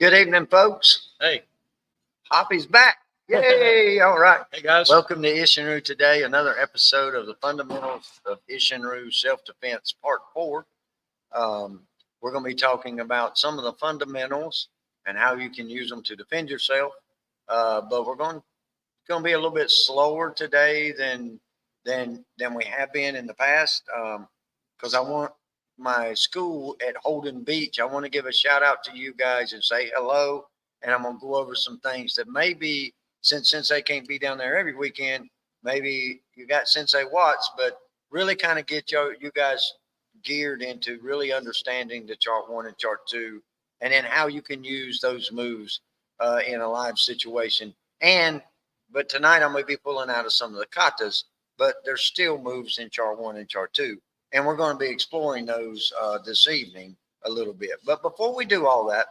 Good evening, folks. Hey. Hoppy's back. Yay. All right. Hey, guys. Welcome to Isshinryu today, another episode of the Fundamentals of Isshinryu Self-Defense Part 4. We're going to be talking about some of the fundamentals and how you can use them to defend yourself. But we're going to be a little bit slower today than we have been in the past, because I want my school at Holden Beach. I want to give a shout out to you guys and say hello. And I'm going to go over some things that maybe, since they can't be down there every weekend, maybe you got Sensei Watts, but really kind of get you guys geared into really understanding the chart 1 and chart 2, and then how you can use those moves in a live situation. But tonight I'm going to be pulling out of some of the katas, but there's still moves in chart 1 and chart 2. And we're going to be exploring those this evening a little bit. But before we do all that,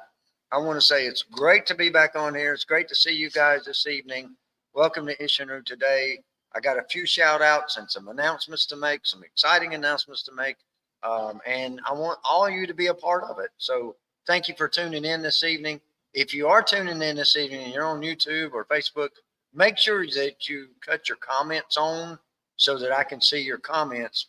I want to say it's great to be back on here. It's great to see you guys this evening. Welcome to Isshinryu today. I got a few shout outs and some announcements to make, some exciting announcements to make. And I want all of you to be a part of it. So thank you for tuning in this evening. If you are tuning in this evening and you're on YouTube or Facebook, make sure that you cut your comments on so that I can see your comments.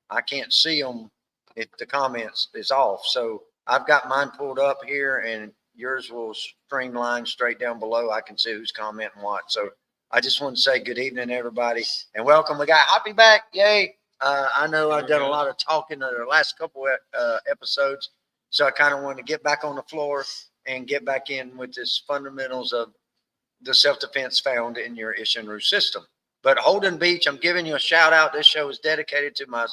I can't see them if the comments is off. So I've got mine pulled up here, and yours will streamline straight down below. I can see who's commenting what. So I just want to say good evening, everybody, and welcome. We got Hoppy back. Yay. I know I've done a lot of talking in the last couple episodes, so I kind of want to get back on the floor and get back in with this fundamentals of the self-defense found in your Isshinryu system. But Holden Beach, I'm giving you a shout out. This show is dedicated to my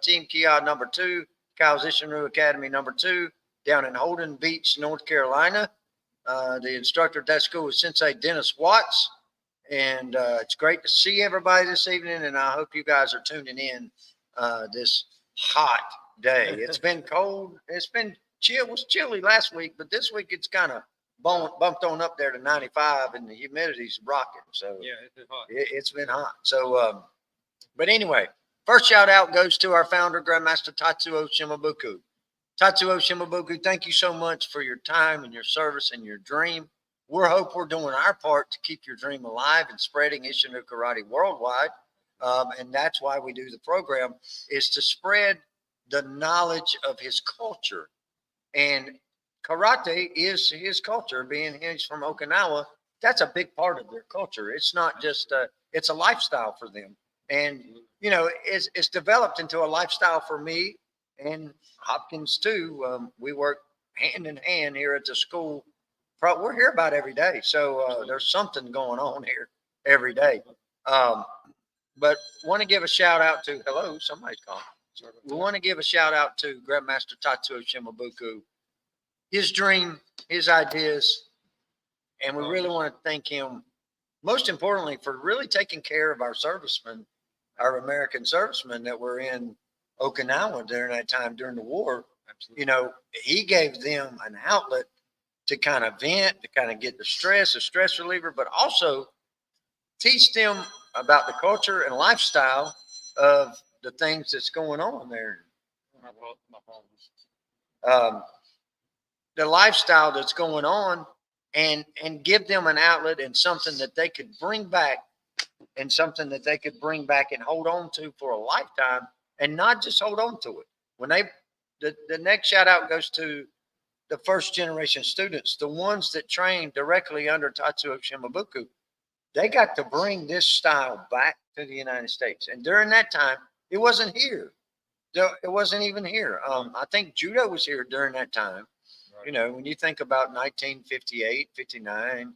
Team Kia number 2, Kyle's Isshinryu Academy number 2, down in Holden Beach, North Carolina. The instructor at that school is Sensei Dennis Watts. And it's great to see everybody this evening. And I hope you guys are tuning in this hot day. It's been cold. It's been chill. It was chilly last week, but this week it's kind of bumped on up there to 95, and the humidity's rocking. So yeah, it's been hot. It's been hot. So, but anyway, first shout out goes to our founder, Grandmaster Tatsuo Shimabuku. Tatsuo Shimabuku, thank you so much for your time and your service and your dream. We hope we're doing our part to keep your dream alive and spreading Isshinryu karate worldwide. And that's why we do the program, is to spread the knowledge of his culture. And karate is his culture, being he's from Okinawa. That's a big part of their culture. It's not just it's a lifestyle for them. And, you know, it's developed into a lifestyle for me and Hopkins too. We work hand in hand here at the school. We're here about every day. So there's something going on here every day. But want to give a shout out to, hello, somebody's calling. We want to give a shout out to Grandmaster Tatsuo Shimabuku. His dream, his ideas, and we really want to thank him, most importantly, for really taking care of our servicemen, our American servicemen that were in Okinawa during that time, during the war. Absolutely. You know, he gave them an outlet to kind of vent, to kind of get the stress, a stress reliever, but also teach them about the culture and lifestyle of the things that's going on there. The lifestyle that's going on, and give them an outlet and something that they could bring back, and something that they could bring back and hold on to for a lifetime, and not just hold on to it. When the next shout out goes to the first generation students, the ones that trained directly under Tatsuo Shimabuku. They got to bring this style back to the United States. And during that time, it wasn't here. It wasn't even here. I think judo was here during that time. You know, when you think about 1958, 59,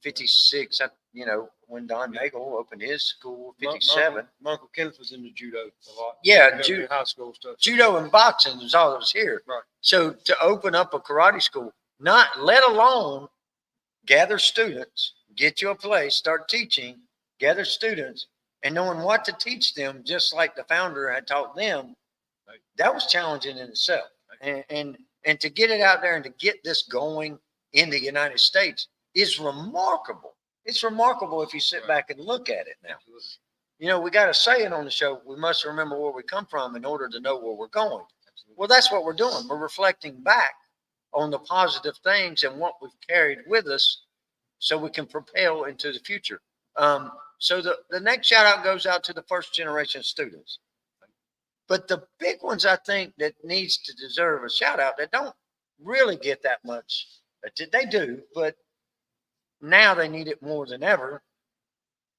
56, you know, when Don Nagel opened his school, 57. Michael Kenneth was into judo a lot. Yeah, high school stuff. Judo and boxing was all that was here. Right. So to open up a karate school, not let alone gather students, get you a place, start teaching, gather students, and knowing what to teach them, just like the founder had taught them, that was challenging in itself. And to get it out there and to get this going in the United States is remarkable. It's remarkable if you sit back and look at it now. You know, we got to say it on the show. We must remember where we come from in order to know where we're going. Well, that's what we're doing. We're reflecting back on the positive things and what we've carried with us so we can propel into the future. So the next shout out goes out to the first generation students. But the big ones I think that needs to deserve a shout out that don't really get that much. They do, but now they need it more than ever.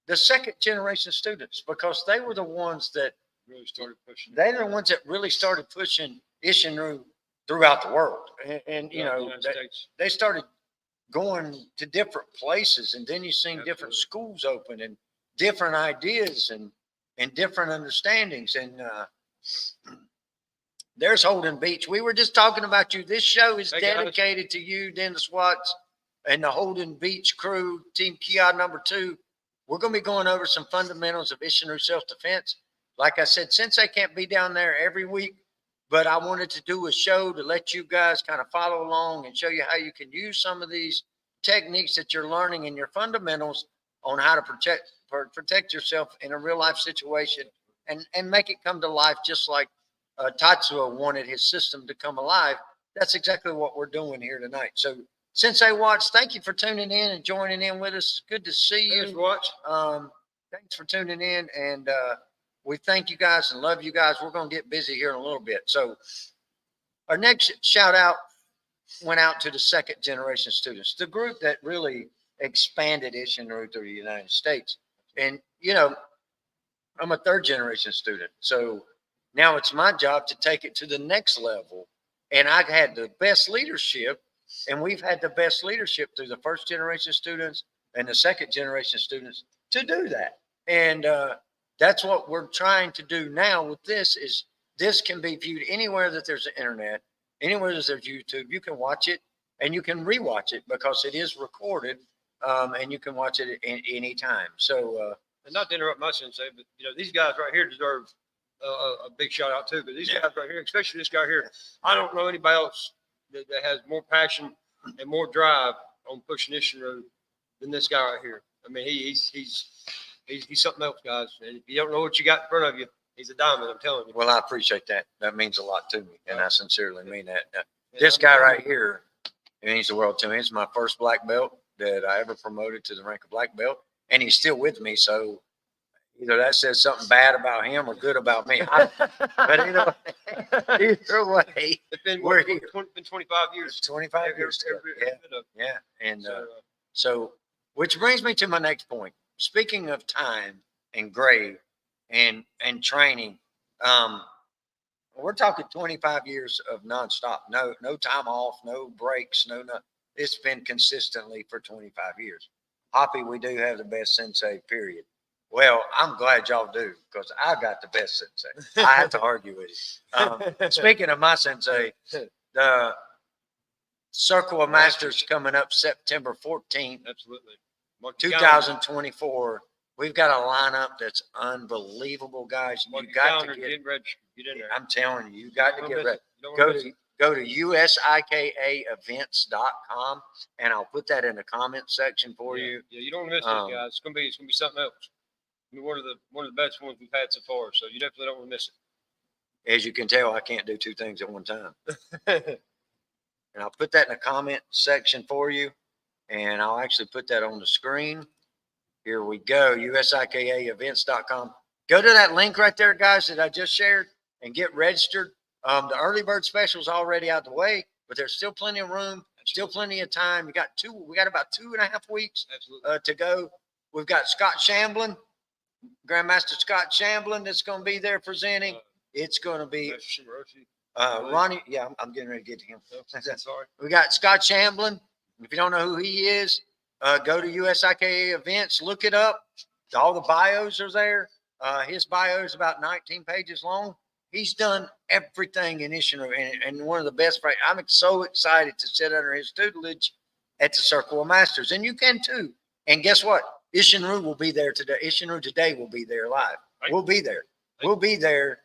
The second generation students, because they were the ones that Really started pushing. they're the ones that really started pushing Isshinryu throughout the world. And you throughout the know, United States. they started going to different places, and then you seen different Absolutely. schools open and different ideas and different understandings. And there's Holden Beach. We were just talking about you. This show is Hey, guys. dedicated to you, Dennis Watts, and the Holden Beach crew, Team Kia #2. We're going to be going over some fundamentals of Isshinryu self-defense. Like I said, Sensei can't be down there every week, but I wanted to do a show to let you guys kind of follow along and show you how you can use some of these techniques that you're learning in your fundamentals on how to protect yourself in a real life situation and make it come to life, just like Tatsuo wanted his system to come alive. That's exactly what we're doing here tonight. So, Sensei Watts, thank you for tuning in and joining in with us. It's good to see you. Thanks, Watts. Thanks for tuning in, and we thank you guys and love you guys. We're going to get busy here in a little bit. So, our next shout out went out to the second generation students, the group that really expanded Isshinryu through the United States. And, you know, I'm a third generation student. So now it's my job to take it to the next level. And I've had the best leadership, and we've had the best leadership through the first generation students and the second generation students to do that. And that's what we're trying to do now with this. Is this can be viewed anywhere that there's an internet, anywhere that there's YouTube. You can watch it and you can rewatch it because it is recorded, and you can watch it at any time. So, And not to interrupt my sensei, but you know these guys right here deserve a big shout out too. Because these guys right here, especially this guy here, I don't know anybody else that has more passion and more drive on pushing Isshinryu than this guy right here. I mean, he's something else, guys. And if you don't know what you got in front of you, he's a diamond. I'm telling you. well, I appreciate that. That means a lot to me, and I sincerely mean that. Yeah, This guy right here means the world to me. It's my first black belt that I ever promoted to the rank of black belt, and he's still with me. So either that says something bad about him or good about me. But either way, It's been, we're what, here. 25 years. 25 Every- years. every Yeah, bit of it. yeah. And So, so, which brings me to my next point. Speaking of time and grade and training, we're talking 25 years of nonstop. No time off, no breaks, no. It's been consistently for 25 years. Hoppy, we do have the best sensei, period. Well, I'm glad y'all do, because I got the best sensei. I have to argue with you. Speaking of my sensei, the Circle of Masters coming up September 14th, absolutely. Mark the calendar. 2024. We've got a lineup that's unbelievable, guys. Mark You your got to calendar, get. registered. Get in there. I'm telling you, you got to Don't get miss ready. it. You don't wanna Go miss to it. go to usikaevents.com, and I'll put that in the comment section for Yeah. you. Yeah, you don't want to miss Um, this, guys. It's gonna be something else. I mean, one of the best ones we've had so far. So you definitely don't want to miss As you can tell, I can't do two things at one time. it. And I'll put that in the comment section for you, and I'll actually put that on the screen. Here we go, usikaevents.com. Go to that link right there, guys, that I just shared, and get registered. The early bird special is already out the way, but there's still plenty of room, still plenty of time. We got about 2.5 weeks Absolutely. to go. We've got Scott Shamblin, Grandmaster Scott Shamblin, that's going to be there presenting. It's going to be Master Shimoroshi. Ronnie. Yeah, I'm getting ready to get to him. Sorry. We got Scott Shamblin. If you don't know who he is, go to USIKA events, look it up. All the bios are there. His bio is about 19 pages long. He's done everything in Isshinryu, and one of the best. I'm so excited to sit under his tutelage at the Circle of Masters, and you can too. And guess what? Isshinryu will be there today. Isshinryu today will be there live. Right. We'll be there. We'll be there.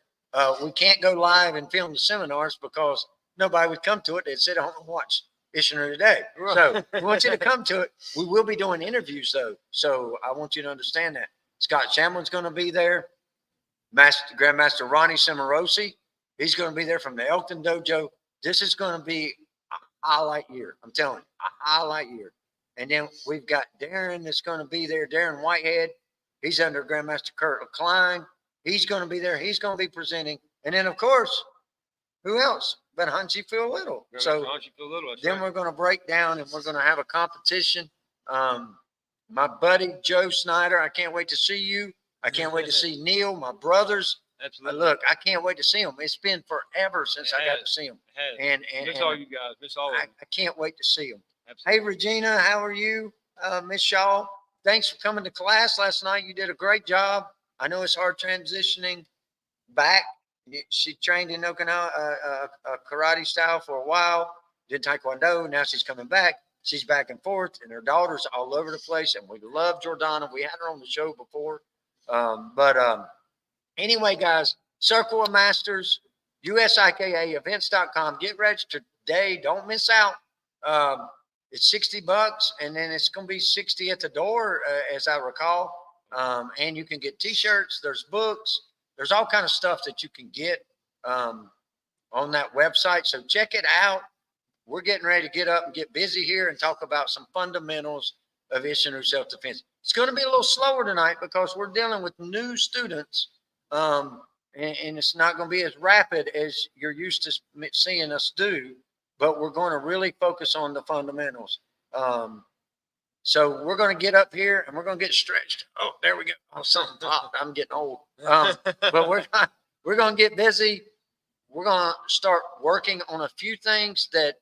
We can't go live and film the seminars because nobody would come to it. They'd sit home and watch Isshinryu today. So we want you to come to it. We will be doing interviews though. So I want you to understand that. Scott Shamblin's going to be there. Grandmaster Ronnie Cimarosi, he's going to be there from the Elkton Dojo. This is going to be a highlight year. I'm telling you, a highlight year. And then we've got Darren that's going to be there. Darren Whitehead, he's under Grandmaster Kurt Klein. He's going to be there. He's going to be presenting. And then, of course, who else but Hansi Phil Little? So then we're going to break down and we're going to have a competition. My buddy Joe Snyder, I can't wait to see you. I can't wait to see Neil, my brothers. Absolutely. Look, I can't wait to see them. It's been forever since I got to see them. And miss all you guys. Miss all of them. I can't wait to see them. Absolutely. Hey, Regina, how are you? Miss Shaw, thanks for coming to class last night. You did a great job. I know it's hard transitioning back. She trained in Okinawa, karate style for a while, did Taekwondo. Now she's coming back. She's back and forth, and her daughter's all over the place. And we love Jordana. We had her on the show before. Anyway, guys, Circle of Masters, USIKA events.com. Get registered today. Don't miss out. It's $60, and then it's going to be $60 at the door, as I recall. And you can get T-shirts. There's books. There's all kind of stuff that you can get on that website. So check it out. We're getting ready to get up and get busy here and talk about some fundamentals of Isshinryu self-defense. It's going to be a little slower tonight because we're dealing with new students, and it's not going to be as rapid as you're used to seeing us do, but we're going to really focus on the fundamentals. So we're going to get up here and we're going to get stretched. Oh, there we go. Oh, something popped. I'm getting old. But we're going to get busy. We're going to start working on a few things that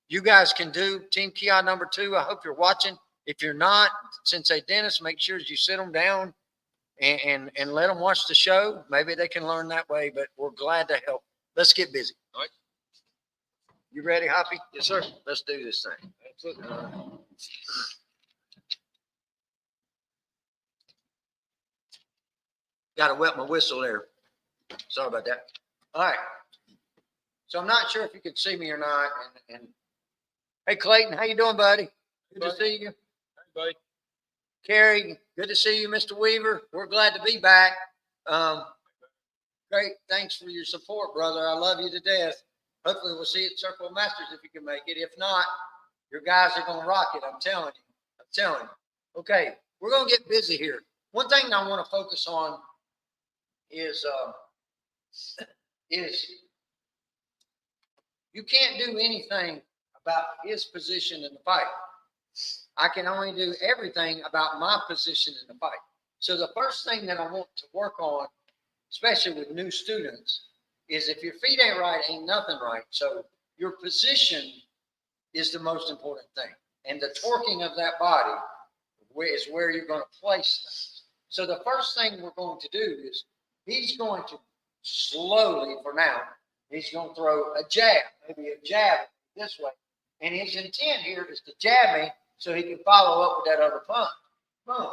you guys can do. Team Kia number 2, I hope you're watching. If you're not, Sensei Dennis, make sure you sit them down and let them watch the show. Maybe they can learn that way, but we're glad to help. Let's get busy. All right. You ready, Hoppy? Yes, sir. Let's do this thing. Absolutely. Got to wet my whistle there. Sorry about that. All right. So I'm not sure if you can see me or not. And hey, Clayton, how you doing, buddy? Good to see you. Hey, buddy. Carrie, good to see you, Mr. Weaver. We're glad to be back. Great. Thanks for your support, brother. I love you to death. Hopefully we'll see you at Circle of Masters if you can make it. If not, your guys are going to rock it. I'm telling you. I'm telling you. Okay. We're going to get busy here. One thing I want to focus on is you can't do anything about his position in the fight. I can only do everything about my position in the fight. So the first thing that I want to work on, especially with new students, is if your feet ain't right, ain't nothing right. So your position is the most important thing. And the torquing of that body is where you're going to place things. So the first thing we're going to do is he's going to slowly, for now, he's going to throw a jab, maybe a jab this way. And his intent here is to jab me so he can follow up with that other punch. Boom.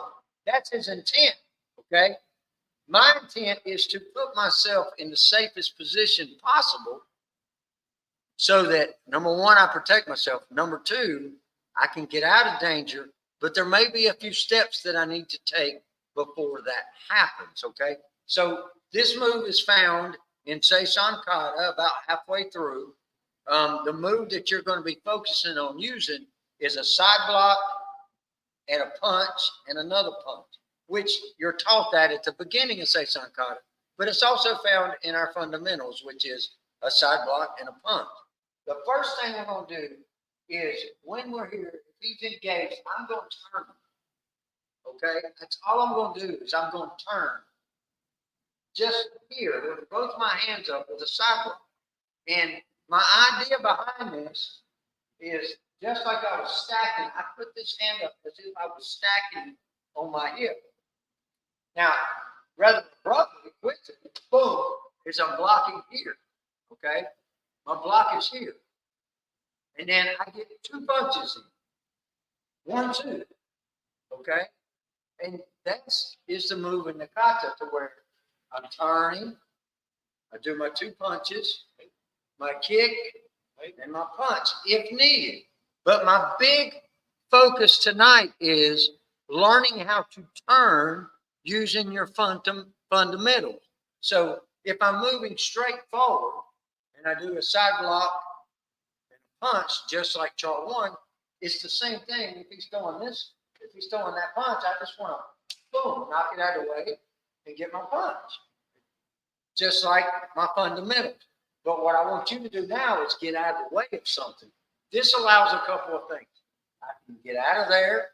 That's his intent, okay? My intent is to put myself in the safest position possible so that, number one, I protect myself. Number two, I can get out of danger, but there may be a few steps that I need to take before that happens, okay? So this move is found in Seisan Kata about halfway through. The move that you're going to be focusing on using is a side block and a punch and another punch, which you're taught that at the beginning of Seisan Kata, but it's also found in our fundamentals, which is a side block and a punch. The first thing we're going to do is when we're here, if he's engaged, I'm going to turn him. Okay? That's all I'm going to do is I'm going to turn. Just here with both my hands up with a side block. And my idea behind this is just like I was stacking, I put this hand up as if I was stacking on my hip. Now, rather abruptly, quickly, boom, is I'm blocking here. Okay? My block is here. And then I get 2 punches in. 1, 2. Okay? And that is the move in the kata to where I'm turning, I do my 2 punches, my kick, and my punch if needed. But my big focus tonight is learning how to turn using your fundamentals. So if I'm moving straight forward and I do a side block and a punch, just like chart 1, it's the same thing. If he's throwing that punch, I just want to, boom, knock it out of the way and get my punch. Just like my fundamentals. But what I want you to do now is get out of the way of something. This allows a couple of things. I can get out of there.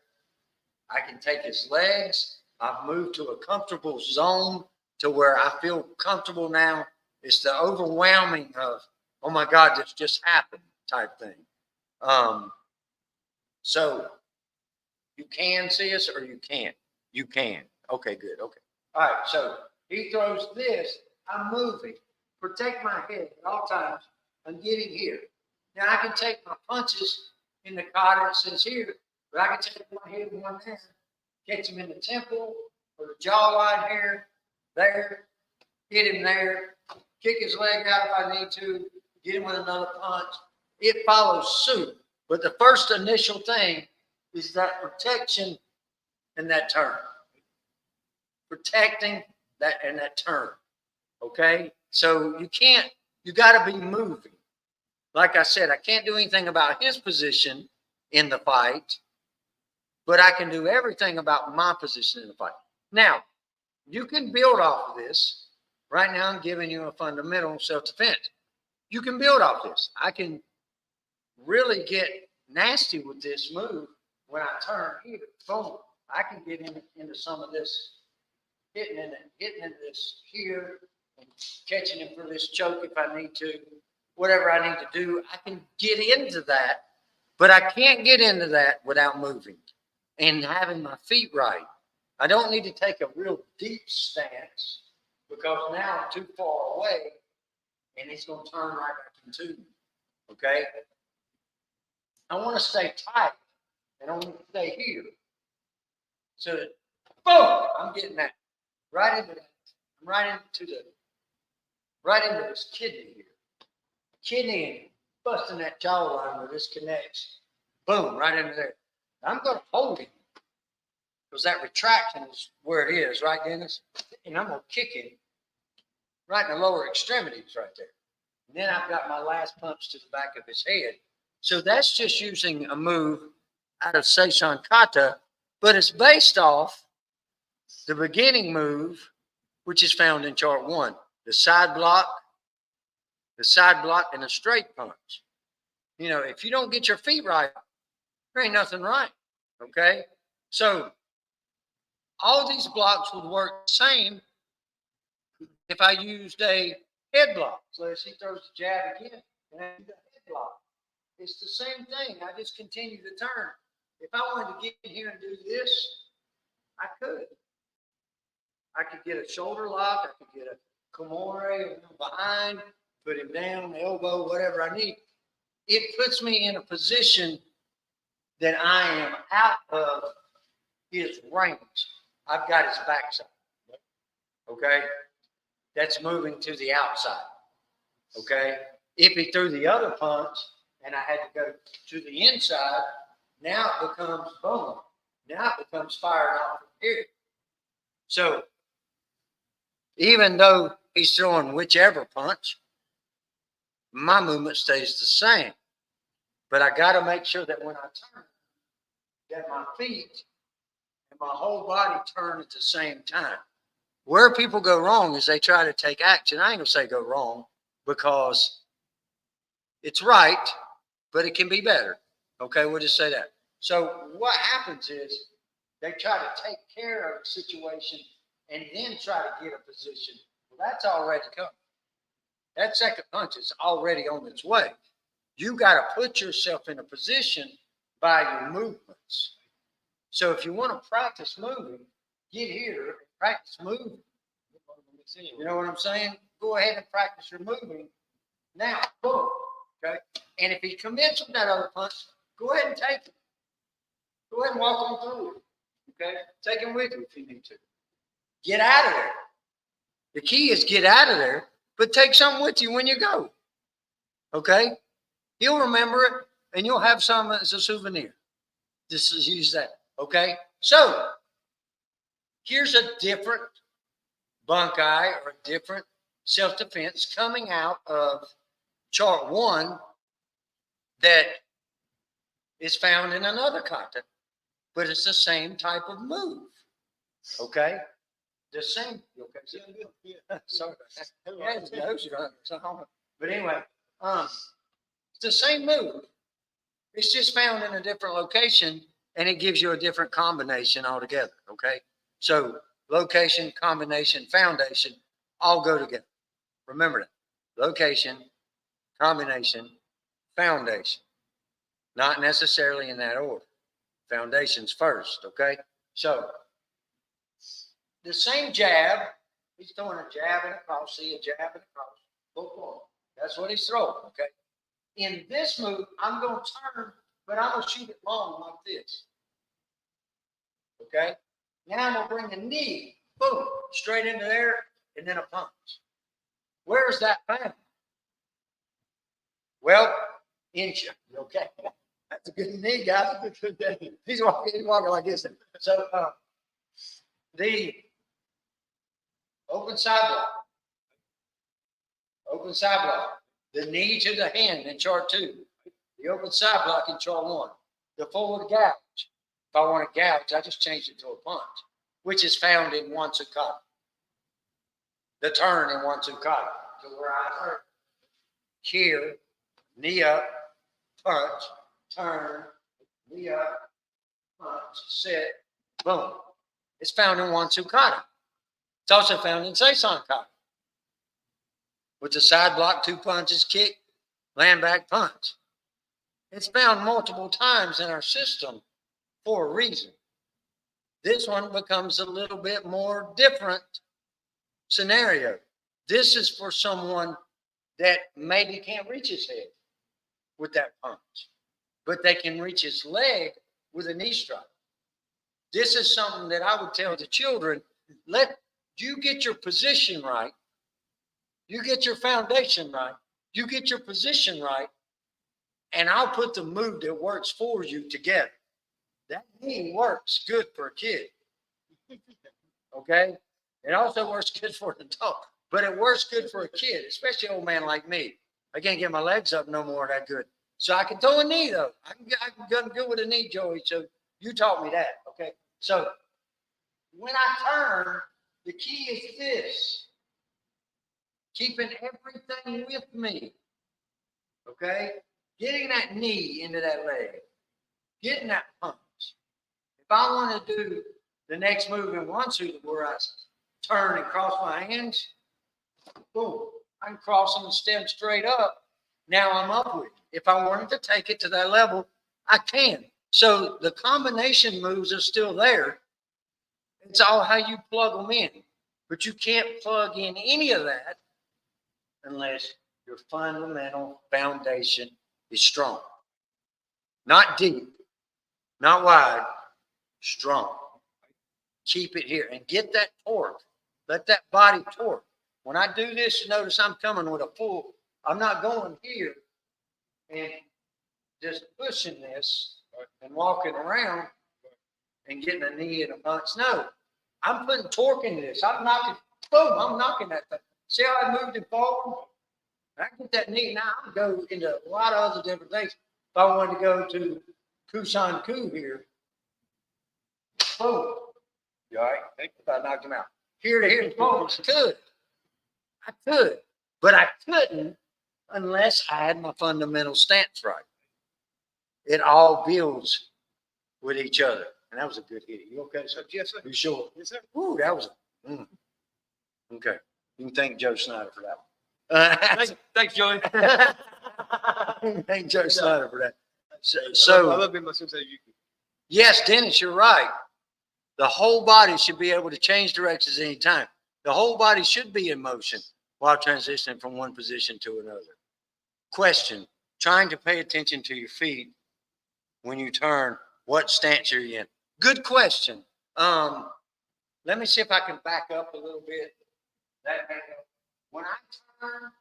I can take his legs. I've moved to a comfortable zone to where I feel comfortable now. It's the overwhelming of, oh my God, this just happened type thing. So you can see us or you can't? You can. Okay, good. Okay. All right. So he throws this. I'm moving. Protect my head at all times. I'm getting here. Now I can take my punches in the kata, it says here, but I can take my head in one hand, catch him in the temple or the jawline here, there, hit him there, kick his leg out if I need to, get him with another punch. It follows suit. But the first initial thing is that protection and that turn. Protecting that and that turn. Okay? So you got to be moving. Like I said, I can't do anything about his position in the fight, but I can do everything about my position in the fight. Now, you can build off of this. Right now, I'm giving you a fundamental self-defense. You can build off this. I can really get nasty with this move when I turn here. Boom. I can get into some of this, hitting into this here, and catching him for this choke if I need to. Whatever I need to do, I can get into that, but I can't get into that without moving and having my feet right. I don't need to take a real deep stance because now I'm too far away and it's going to turn right back into me. Okay? I want to stay tight and I want to stay here. So that, boom, I'm getting that right into that. I'm right into this kidney here. Kidney and busting that jawline where this connects. Boom, right into there. I'm going to hold him because that retraction is where it is, right, Dennis? And I'm going to kick him right in the lower extremities right there. And then I've got my last punch to the back of his head. So that's just using a move out of Seishan Kata, but it's based off the beginning move, which is found in chart 1. The side block and a straight punch. You know, if you don't get your feet right, there ain't nothing right. Okay? So all these blocks would work the same if I used a head block. So as he throws the jab again, and I do the head block. It's the same thing. I just continue to turn. If I wanted to get in here and do this, I could. I could get a shoulder lock. I could get a Komore behind, put him down, elbow, whatever I need. It puts me in a position that I am out of his range. I've got his backside. Okay? That's moving to the outside. Okay? If he threw the other punch and I had to go to the inside, now it becomes boom. Now it becomes firing off from here. So even though he's throwing whichever punch, my movement stays the same. But I got to make sure that when I turn, that my feet and my whole body turn at the same time. Where people go wrong is they try to take action. I ain't going to say go wrong because it's right, but it can be better. Okay, we'll just say that. So what happens is they try to take care of the situation and then try to get a position. Well, that's already coming. That second punch is already on its way. You got to put yourself in a position by your movements. So if you want to practice moving, get here and practice moving. You know what I'm saying? Go ahead and practice your moving. Now, boom. Okay? And if he commits with that other punch, go ahead and take it. Go ahead and walk him through it. Okay? Take him with you if you need to. Get out of there. The key is get out of there, but take something with you when you go. Okay? He'll remember it, and you'll have some as a souvenir. Just use that. Okay? So, here's a different bunkai or a different self-defense coming out of chart 1 that is found in another continent, but it's the same type of move. Okay? The same. You okay? Sorry. Yeah, his nose running. But anyway, it's the same move. It's just found in a different location, and it gives you a different combination altogether. Okay? So location, combination, foundation all go together. Remember that. Location, combination, foundation. Not necessarily in that order. Foundation's first, okay? So the same jab, he's throwing a jab and a cross, see a jab and a cross, both forward. That's what he's throwing, okay? In this move, I'm going to turn, but I'm going to shoot it long like this. Okay? Now I'm going to bring the knee, boom, straight into there, and then a punch. Where's that found? Well, okay. That's a good knee, guys. He's walking like this. So the open side block, the knee to the hand in chart 2, the open side block in chart 1, the forward gouge. If I want to gouge, I just changed it to a punch, which is found in one tsukkata. The turn in one tsukkata. So where I turn here, knee up, punch, turn, knee up, punch, sit, boom. It's found in one tsukkata. It's also found in Seisan kata. With the side block, 2 punches, kick, land back, punch. It's found multiple times in our system for a reason. This one becomes a little bit more different scenario. This is for someone that maybe can't reach his head with that punch, but they can reach his leg with a knee strike. This is something that I would tell the children, let you get your position right, you get your foundation right, you get your position right, and I'll put the move that works for you together. That knee works good for a kid. Okay? It also works good for an adult, but it works good for a kid, especially an old man like me. I can't get my legs up no more that good. So I can throw a knee, though. I can get good with a knee, Joey. So you taught me that. Okay? So when I turn, the key is this. Keeping everything with me. Okay? Getting that knee into that leg. Getting that punch. If I want to do the next move in one suit where I turn and cross my hands, boom, I can cross them and stem straight up. Now I'm up with it. If I wanted to take it to that level, I can. So the combination moves are still there. It's all how you plug them in. But you can't plug in any of that unless your fundamental foundation is strong. Not deep, not wide, strong. Keep it here and get that torque. Let that body torque. When I do this, notice I'm coming with a full, I'm not going here and just pushing this and walking around and getting a knee and a punch. No, I'm putting torque into this. I'm knocking, boom, I'm knocking that thing. See how I moved it forward? I get that knee. Now I can go into a lot of other different things. If I wanted to go to Kusan Ku here, boom. You all right? If I knocked him out. Here to here, boom, I could. But I couldn't unless I had my fundamental stance right. It all builds with each other. And that was a good hit. You okay, sir? Yes, sir. You sure? Yes, sir. Ooh, that was okay. You can thank Joe Snyder for that one. Thanks, Joey. Thank Joe Snyder for that. I love being my sensei. Yes, Dennis, you're right. The whole body should be able to change directions anytime. The whole body should be in motion while transitioning from one position to another. Question, trying to pay attention to your feet when you turn, what stance you're in. Good question. Let me see if I can back up a little bit. When I turn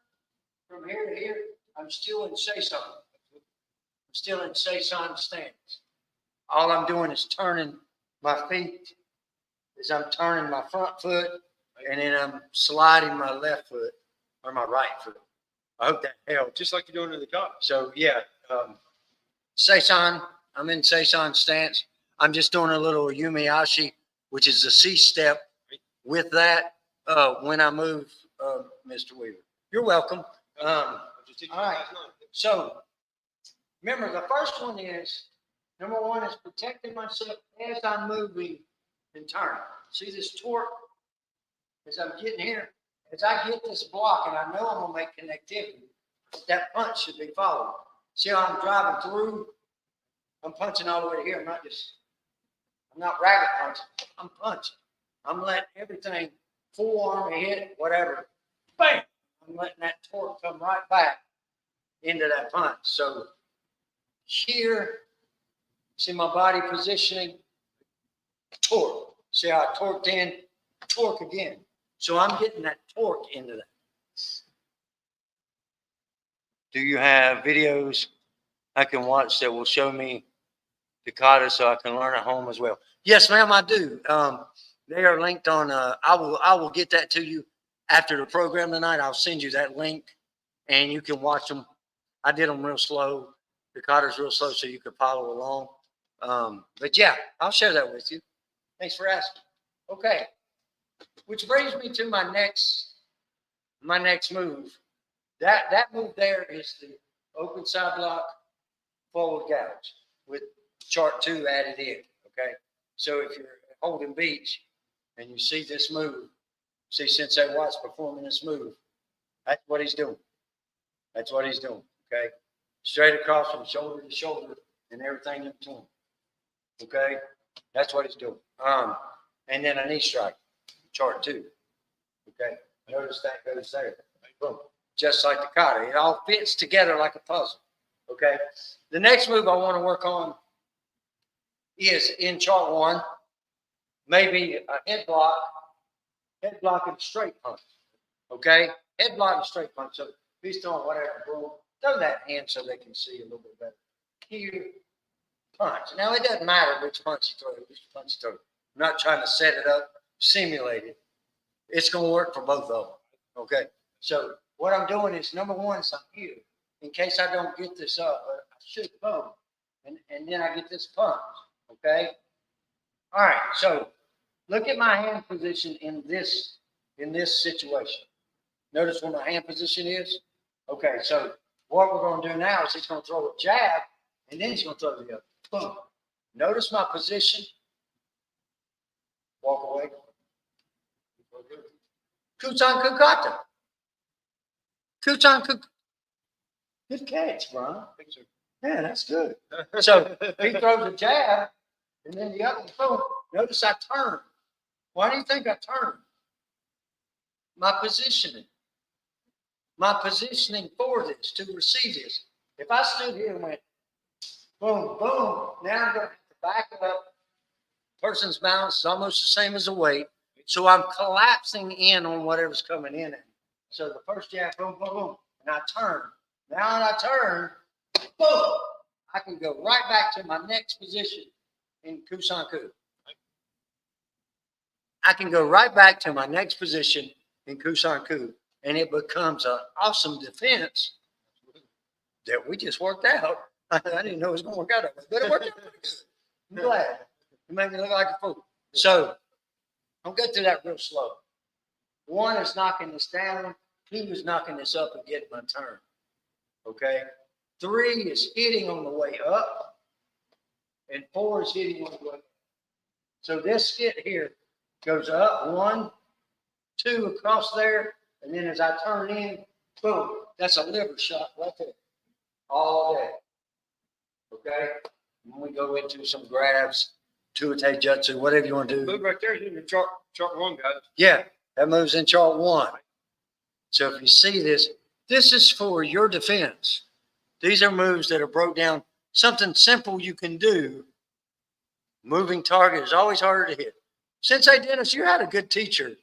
from here to here, I'm still in Seisan. I'm still in Seisan stance. All I'm doing is turning my feet, I'm turning my front foot, and then I'm sliding my left foot or my right foot. I hope that helps. Just like you're doing in the car. So yeah, Seisan. I'm in Seisan stance. I'm just doing a little Yumiashi, which is the C step. With that, when I move, Mr. Weaver, you're welcome. All right. So remember, the first one is, number one is protecting myself as I'm moving and turning. See this torque? As I'm getting here, as I get this block, and I know I'm gonna make connectivity, that punch should be followed. See how I'm driving through? I'm punching all the way to here. I'm not rabbit punching. I'm punching. I'm letting everything, forearm, hit, whatever, bam! I'm letting that torque come right back into that punch. So here, see my body positioning, torque. See how I torqued in, torque again. So I'm getting that torque into that. Do you have videos I can watch that will show me the kata so I can learn at home as well? Yes, ma'am, I do. They are linked on. I will get that to you after the program tonight. I'll send you that link, and you can watch them. I did them real slow. The kata's real slow, so you can follow along. But yeah, I'll share that with you. Thanks for asking. Okay, which brings me to my next move. That move there is the open side block forward gouge with chart 2 added in. Okay, so if you're holding beach and you see this move, see Sensei Watts performing this move, that's what he's doing. That's what he's doing. Okay, straight across from shoulder to shoulder and everything in between. Okay, that's what he's doing. And then a knee strike, chart 2. Okay, notice that goes there. Boom. Just like the kata. It all fits together like a puzzle. Okay, the next move I want to work on is in chart 1, maybe a head block and straight punch. Okay, head block and straight punch. So he's throwing whatever, boom, throw that hand so they can see a little bit better. Here, punch. Now it doesn't matter which punch you throw, I'm not trying to set it up, simulate it. It's going to work for both of them. Okay, so what I'm doing is, number one is I'm here in case I don't get this up, but I should boom, and then I get this punch. Okay, all right. So look at my hand position in this situation. Notice where my hand position is. Okay, so what we're going to do now is he's going to throw a jab, and then he's going to throw the other. Boom. Notice my position. Walk away. Kuchan Kukata. Kuchan Kuk. Good catch, Brian. Yeah, that's good. So he throws a jab, and then the other. Boom. Notice I turn. Why do you think I turn? My positioning. My positioning for this, to receive this. If I stood here and went, boom, boom, now I'm going to have to back it up. Person's balance is almost the same as the weight. So I'm collapsing in on whatever's coming in. So the first jab, boom, boom, boom, and I turn. Now when I turn, boom, I can go right back to my next position in Kusanku. I can go right back to my next position in Kusanku, and it becomes an awesome defense that we just worked out. I didn't know it was going to work out, but it worked out pretty good. I'm glad. It made me look like a fool. So I'll go through that real slow. 1 is knocking this down. 2 is knocking this up and getting my turn. Okay. 3 is hitting on the way up, and 4 is hitting on the way up. So this hit here goes up 1, 2 across there, and then as I turn in, boom, that's a liver shot right there. All day. Okay? When we go into some grabs, tuate jutsu, whatever you want to do. Move right there in the chart 1, guys. Yeah, that moves in chart 1. So if you see this, this is for your defense. These are moves that are broke down. Something simple you can do. Moving target is always harder to hit. Sensei Dennis, you had a good teacher.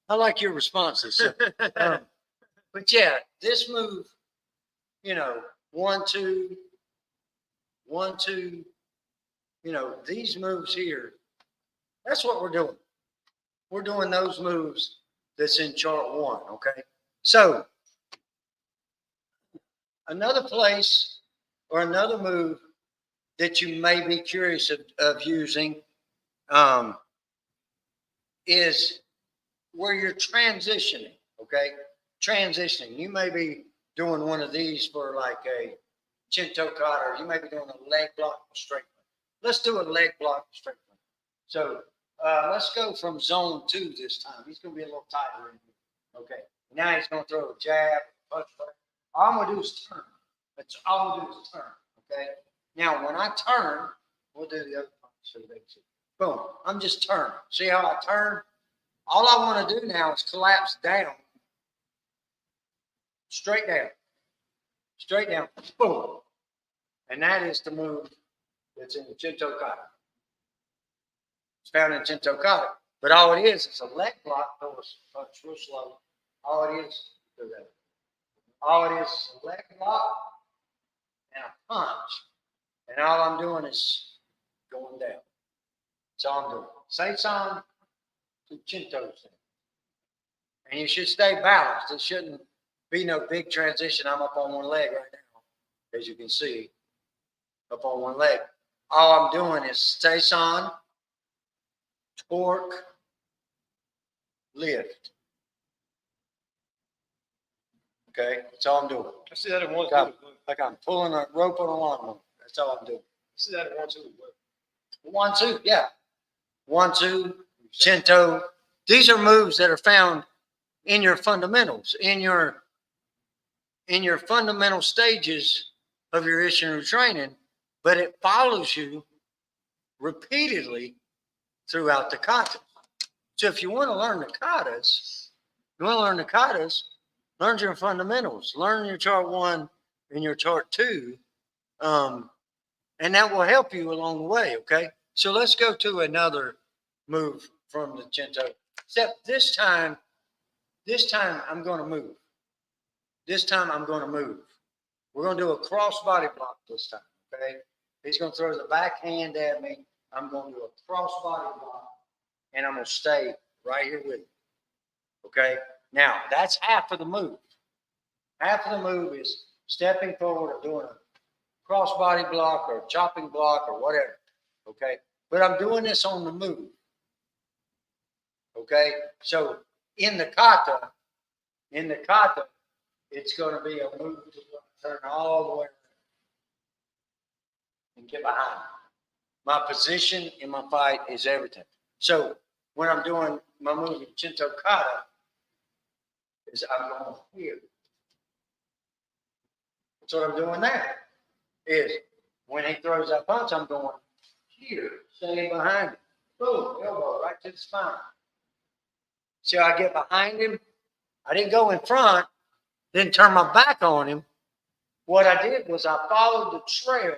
I like your responses. So, but yeah, this move, 1, 2, 1, 2, these moves here, that's what we're doing. We're doing those moves that's in chart 1, okay? So another place or another move that you may be curious of using is where you're transitioning, okay? Transitioning. You may be doing one of these for like a Shinto kata, or you may be doing a leg block for straight one. Let's do a leg block for straight one. So let's go from zone 2 this time. He's going to be a little tighter in here. Okay. Now he's going to throw a jab, punch. All I'm going to do is turn. That's all I'm going to do is turn. Okay. Now, when I turn, we'll do the other punch so they can see. Boom. I'm just turning. See how I turn? All I want to do now is collapse down. Straight down. Straight down. Boom. And that is the move that's in the Shinto kata. It's found in Shinto kata. But all it is a leg block. Punch real slow. All it is that. All it is a leg block and a punch. And all I'm doing is going down. That's all I'm doing. Seisan to Shinto. And you should stay balanced. It shouldn't be no big transition. I'm up on one leg right now, as you can see, up on one leg. All I'm doing is Seisan, torque, lift. Okay, that's all I'm doing. I see that in one, Like I'm pulling a rope on a lawnmower. That's all I'm doing. I see that in 1, 2. 1, 2, yeah. 1, 2, Shinto. These are moves that are found in your fundamentals, in your fundamental stages of your Isshinryu training, but it follows you repeatedly throughout the kata. So if you want to learn the katas, learn your fundamentals, learn your chart 1 and your chart 2, and that will help you along the way, okay? So let's go to another move from the Shinto. Except this time I'm going to move. This time I'm going to move. We're going to do a cross body block this time, okay? He's going to throw the backhand at me. I'm going to do a cross body block, and I'm going to stay right here with him, okay? Now, that's half of the move. Half of the move is stepping forward or doing a cross body block or chopping block or whatever, okay? But I'm doing this on the move, okay? So in the kata, it's going to be a move to turn all the way around and get behind me. My position in my fight is everything. So when I'm doing my move in Shinto kata, is I'm going here. That's what I'm doing there. Is when he throws that punch, I'm going here, staying behind him. Boom, elbow right to the spine. See how I get behind him? I didn't go in front, didn't turn my back on him. What I did was I followed the trail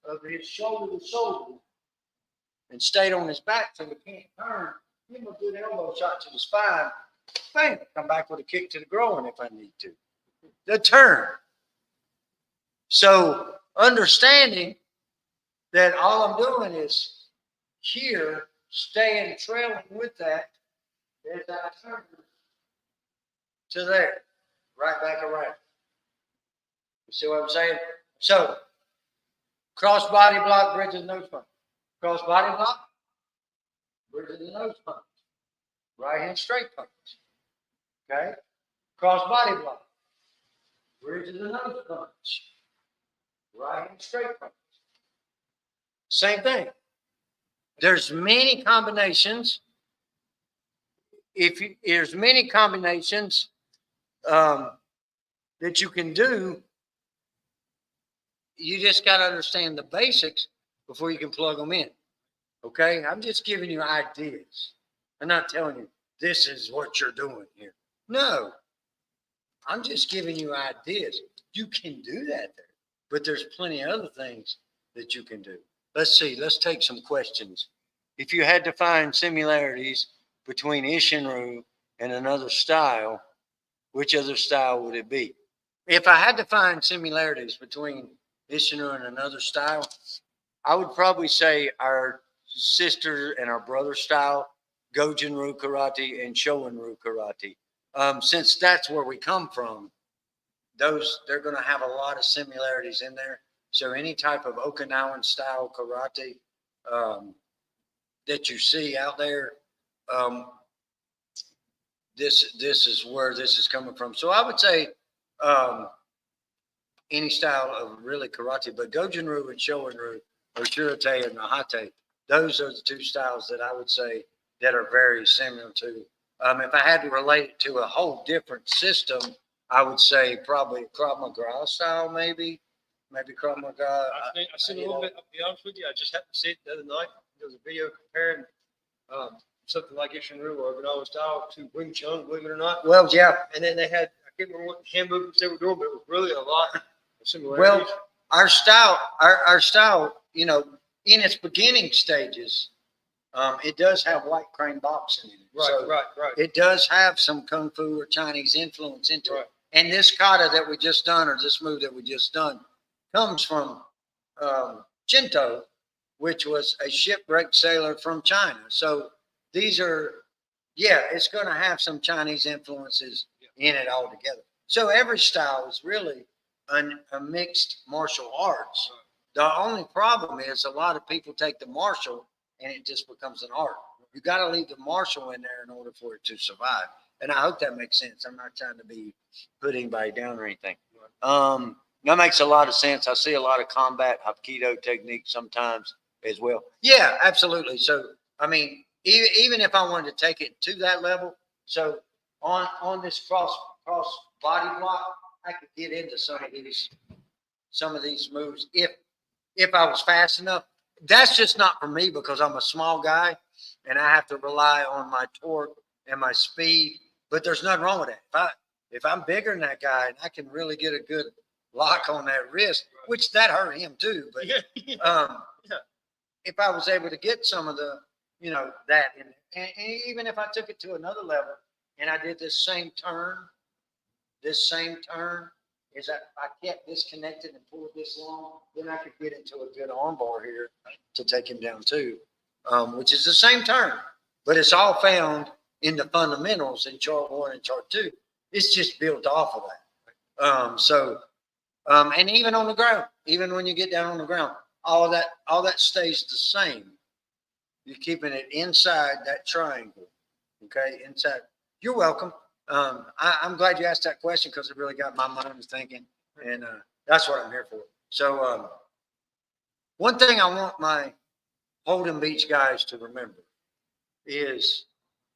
of his shoulder to shoulder and stayed on his back so he can't turn. Give him a good elbow shot to the spine. Bang, come back with a kick to the groin if I need to. The turn. So understanding that all I'm doing is here, staying trailing with that as I turn to there, right back around. You see what I'm saying? So, cross body block, bridge of the nose punch. Cross body block, bridge of the nose punch. Right hand straight punch. Okay? Cross body block, bridge of the nose punch. Right hand straight punch. Same thing. There's many combinations. There's many combinations that you can do. You just got to understand the basics before you can plug them in. Okay? I'm just giving you ideas. I'm not telling you this is what you're doing here. No. I'm just giving you ideas. You can do that there. But there's plenty of other things that you can do. Let's see. Let's take some questions. If you had to find similarities between Isshinryu and another style, which other style would it be? If I had to find similarities between Isshinryu and another style, I would probably say our sister and our brother style, Gojinryu karate and Shoinryu karate. Since that's where we come from, they're going to have a lot of similarities in there. So any type of Okinawan style karate that you see out there, um, this is where this is coming from. So I would say um, any style of really karate, but Gojinryu and Shoinryu or Shirate and Nahate, those are the two styles that I would say that are very similar to. If I had to relate it to a whole different system, I would say probably Krav Maga style, maybe Krav Maga. I've seen a little bit. I'll be honest with you. I just happened to see it the other night. There was a video comparing something like Isshinryu or Okinawa style to Wing Chun, believe it or not. Well, yeah. And then they had, I can't remember what hand movements they were doing, but it was really a lot of similarities. Well, our style, you know, in its beginning stages, it does have white crane boxing in it. Right. It does have some kung fu or Chinese influence into Right. it. And this kata that we just done, or this move that we just done, comes from Shinto, which was a shipwrecked sailor from China. So these are, yeah, it's going to have some Chinese influences in it altogether. So every style is really a mixed martial arts. The only problem is a lot of people take the martial and it just becomes an art. You got to leave the martial in there in order for it to survive. And I hope that makes sense. I'm not trying to be put anybody down or anything. That makes a lot of sense. I see a lot of combat Hapkido techniques sometimes as well. Yeah, absolutely. So, I mean, even if I wanted to take it to that level, so on this cross body block, I could get into some of these moves if I was fast enough. That's just not for me because I'm a small guy and I have to rely on my torque and my speed. But there's nothing wrong with that. If I'm bigger than that guy and I can really get a good lock on that wrist, which that hurt him too. But if I was able to get some of the, you know, that, and even if I took it to another level and I did this same turn, is that I kept disconnected and pulled this long, then I could get into a good armbar here to take him down too, which is the same turn, but it's all found in the fundamentals in chart 1 and chart 2. It's just built off of that. And even on the ground, even when you get down on the ground, all that stays the same. You're keeping it inside that triangle. Okay, inside. You're welcome. I'm glad you asked that question because it really got my mind thinking, and that's what I'm here for. So one thing I want my Holden Beach guys to remember is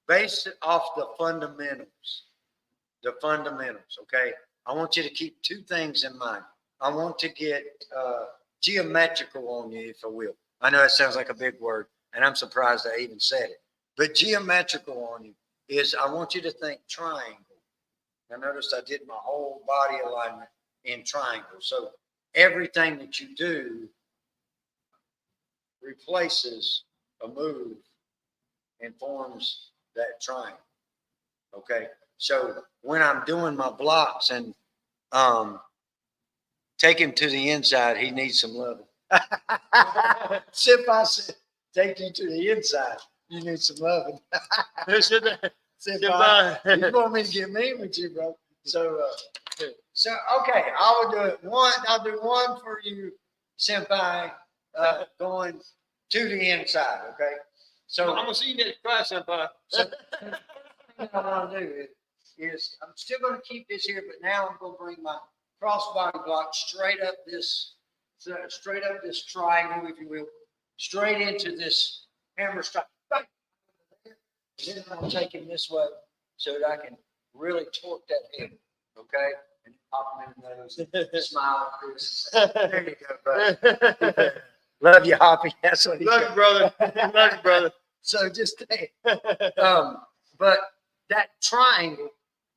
based off the fundamentals. The fundamentals, okay? I want you to keep two things in mind. I want to get geometrical on you, if I will. I know that sounds like a big word, and I'm surprised I even said it. But geometrical on you is I want you to think triangle. Now notice I did my whole body alignment in triangle. So everything that you do replaces a move and forms that triangle. Okay. So when I'm doing my blocks and take him to the inside, he needs some loving. If I said take you to the inside, you need some loving. Senpai, you want me to get mean with you, bro? So okay, I will do it. I'll do one for you, Senpai, going to the inside. Okay. So I'm gonna see you next class, Senpai. So what I want to do is I'm still going to keep this here, but now I'm going to bring my cross body block straight up this triangle, if you will, straight into this hammer strike. Then I'm going to take him this way so that I can really torque that head, okay? And pop him in the nose, smile, Chris. There you go, buddy. Love you, Hoppy. That's what he Love you, brother. Love you, brother. So just stay. But that triangle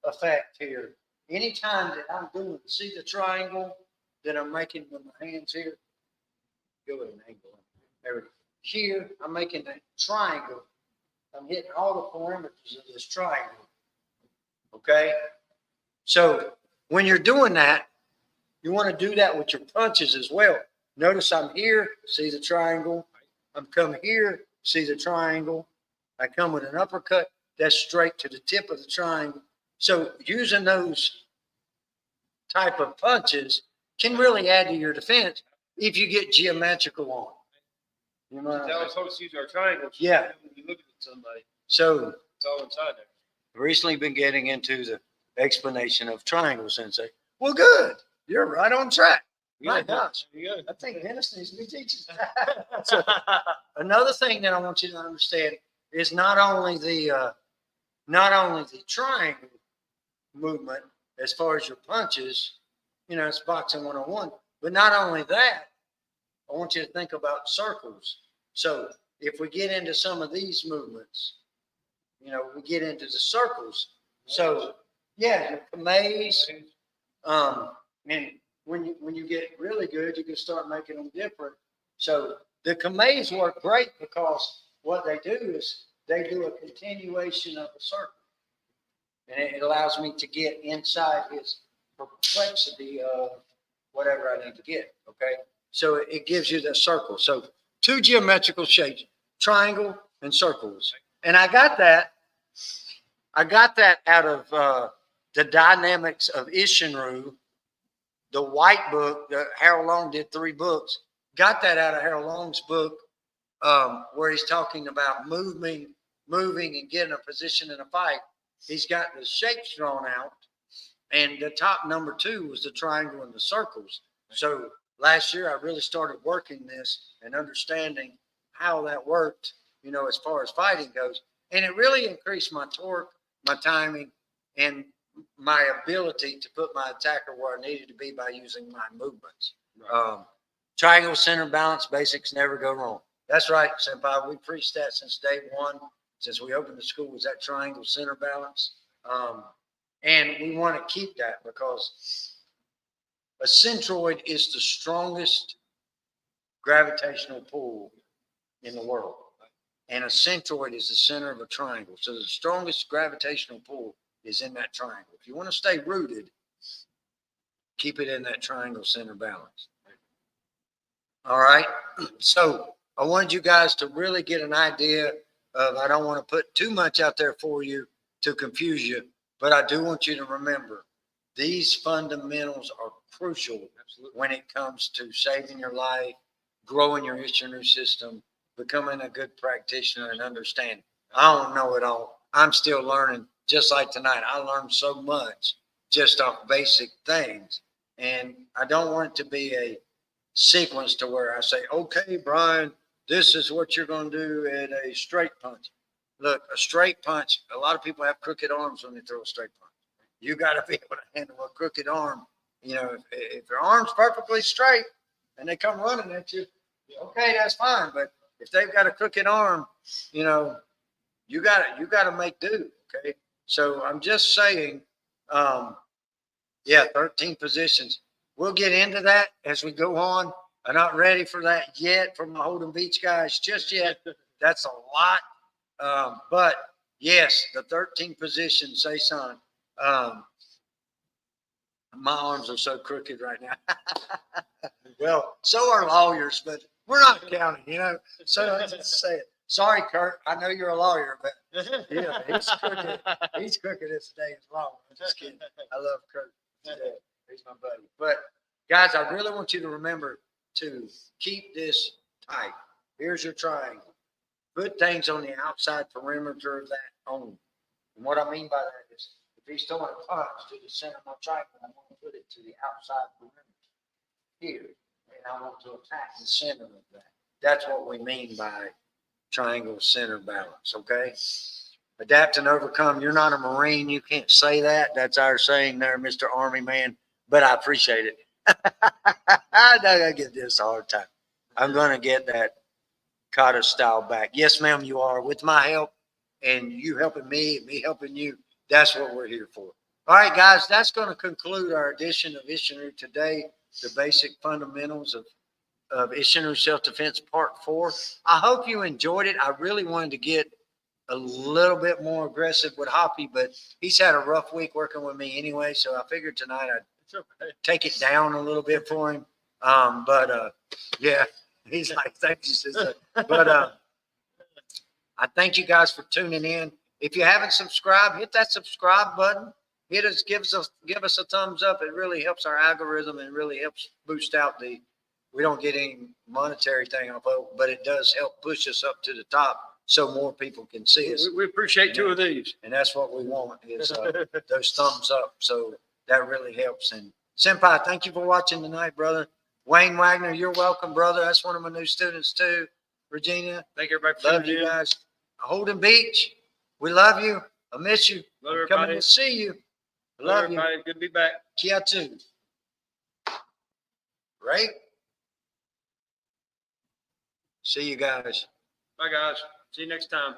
effect here, anytime that I'm doing, see the triangle that I'm making with my hands here? Go at an angle. There we go. Here, I'm making that triangle. I'm hitting all the parameters of this triangle. Okay? So when you're doing that, you want to do that with your punches as well. Notice I'm here, see the triangle. I'm coming here, see the triangle. I come with an uppercut, that's straight to the tip of the triangle. So using those type of punches can really add to your defense if you get geometrical on it. You know what I'm Tell saying? us how to use our triangles. Yeah. When you look at somebody, So it's all inside there. recently been getting into the explanation of triangles and say, well, good. You're right on track. My gosh. There you I think Dennis needs to be teaching. So, another thing that I want you to understand is not only the triangle movement as far as your punches, it's boxing 101, but not only that, I want you to think about circles. So if we get into some of these movements, we get into the circles. So yeah, your kamays, and when you get really good, you can start making them different. So the kamays work great because what they do is they do a continuation of the circle. And it allows me to get inside his perplexity of whatever I need to get. Okay. So it gives you the circle. So two geometrical shapes, triangle and circles. And I got that out of the dynamics of Isshinryu, the white book. Harold Long did 3 books. Got that out of Harold Long's book, where he's talking about moving and getting a position in a fight. He's got the shapes drawn out, and the top number 2 was the triangle and the circles. So last year I really started working this and understanding how that worked, as far as fighting goes. And it really increased my torque, my timing, and my ability to put my attacker where I needed to be by using my movements. Right. Triangle center balance basics never go wrong. That's right, Senpai. We preached that since day one. Since we opened the school, was that triangle center balance. And we want to keep that because a centroid is the strongest gravitational pull in the world. And a centroid is the center of a triangle. So the strongest gravitational pull is in that triangle. If you want to stay rooted, keep it in that triangle center balance. All right. So I wanted you guys to really get an idea of, I don't want to put too much out there for you to confuse you, but I do want you to remember these fundamentals are crucial when it comes to saving your life, growing your Isshinryu system, becoming a good practitioner, and understanding. I don't know it all. I'm still learning. Just like tonight, I learned so much just off basic things. And I don't want it to be a sequence to where I say, okay, Brian, this is what you're going to do at a straight punch. Look, a straight punch, a lot of people have crooked arms when they throw a straight punch. You got to be able to handle a crooked arm. If your arm's perfectly straight and they come running at you, okay, that's fine. But if they've got a crooked arm, you got to make do. Okay. So I'm just saying, 13 positions. We'll get into that as we go on. I'm not ready for that yet from my Holden Beach guys just yet. That's a lot. But yes, the 13 positions, say son. My arms are so crooked right now. Well, so are lawyers, but we're not counting, So let's just say it. Sorry, Kurt. I know you're a lawyer, but yeah, he's crooked. He's crooked as the day is long. I'm just kidding. I love Kurt. Yeah, he's my buddy. But guys, I really want you to remember to keep this tight. Here's your triangle. Put things on the outside perimeter of that only. And what I mean by that is, if he's throwing a punch to the center of my triangle, I want to put it to the outside perimeter here, and I want to attack the center of that. That's what we mean by triangle center balance. Okay. Adapt and overcome. You're not a Marine. You can't say that. That's our saying there, Mr. Army man. But I appreciate it. I know I get this all the time. I'm going to get that kata style back. Yes, ma'am, you are. With my help and you helping me and me helping you, that's what we're here for. All right, guys, that's going to conclude our edition of Isshinryu today, the basic fundamentals of Isshinryu Self-Defense Part 4. I hope you enjoyed it. I really wanted to get a little bit more aggressive with Hoppy, but he's had a rough week working with me anyway, so I figured tonight I'd take it down a little bit for him. Yeah, he's like, thank you, sister. But I thank you guys for tuning in. If you haven't subscribed, hit that subscribe button. Give us a thumbs up. It really helps our algorithm and really helps boost out the we don't get any monetary thing off of it, but it does help push us up to the top so more people can see us. We appreciate two of these. And that's what we want is those thumbs up. So that really helps. And Senpai, thank you for watching tonight, brother. Wayne Wagner, you're welcome, brother. That's one of my new students too. Regina, Thank you, everybody. For love tuning you in. guys. Holden Beach, we love you. I miss you. Love I'm coming everybody. to see you. Love Love you. everybody. Good to be back. Kia too. Right? See you guys. Bye, guys. See you next time.